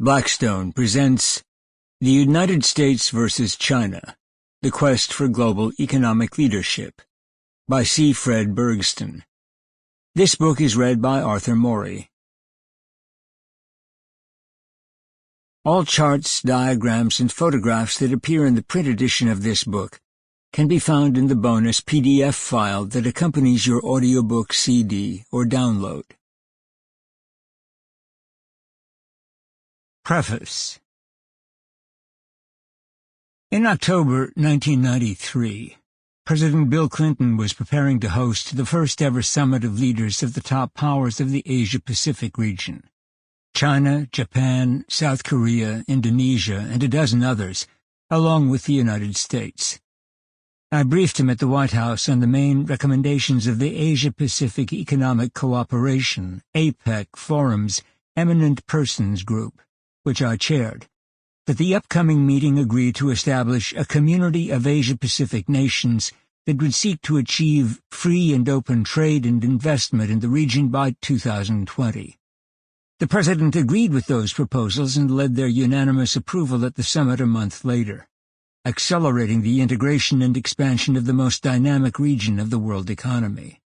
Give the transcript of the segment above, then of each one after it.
Blackstone presents The United States versus China, The Quest for Global Economic Leadership by C. Fred Bergsten. This book is read by Arthur Morey. All charts, diagrams, and photographs that appear in the print edition of this book can be found in the bonus PDF file that accompanies your audiobook CD or download. Preface. In October 1993, President Bill Clinton was preparing to host the first-ever summit of leaders of the top powers of the Asia-Pacific region. China, Japan, South Korea, Indonesia, and a dozen others, along with the United States. I briefed him at the White House on the main recommendations of the Asia-Pacific Economic Cooperation, APEC, Forum's Eminent Persons Group, which I chaired, that the upcoming meeting agreed to establish a community of Asia-Pacific nations that would seek to achieve free and open trade and investment in the region by 2020. The President agreed with those proposals and led their unanimous approval at the summit a month later, accelerating the integration and expansion of the most dynamic region of the world economy.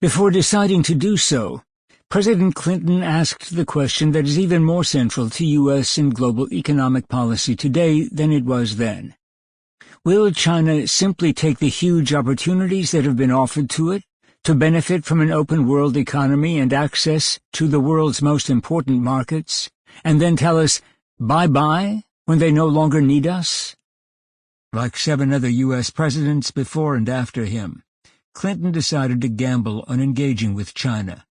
Before deciding to do so, President Clinton asked the question that is even more central to U.S. and global economic policy today than it was then. Will China simply take the huge opportunities that have been offered to it to benefit from an open world economy and access to the world's most important markets, and then tell us bye-bye when they no longer need us? Like 7 other U.S. presidents before and after him, Clinton decided to gamble on engaging with China,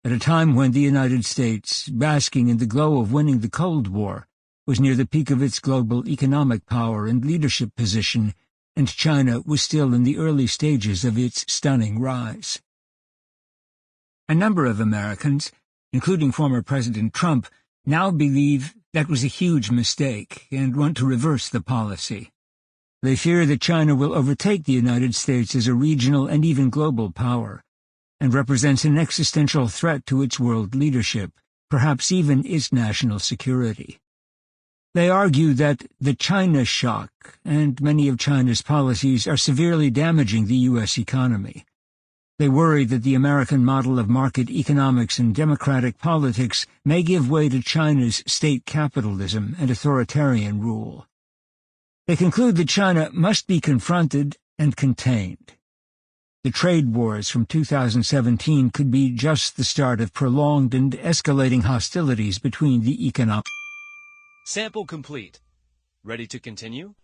at a time when the United States, basking in the glow of winning the Cold War, was near the peak of its global economic power and leadership position, and China was still in the early stages of its stunning rise. A number of Americans, including former President Trump, now believe that was a huge mistake and want to reverse the policy. They fear that China will overtake the United States as a regional and even global power, and represents an existential threat to its world leadership, perhaps even its national security. They argue that the China shock and many of China's policies are severely damaging the U.S. economy. They worry that the American model of market economics and democratic politics may give way to China's state capitalism and authoritarian rule. They conclude that China must be confronted and contained. The trade wars from 2017 could be just the start of prolonged and escalating hostilities between the economic. Sample complete. Ready to continue?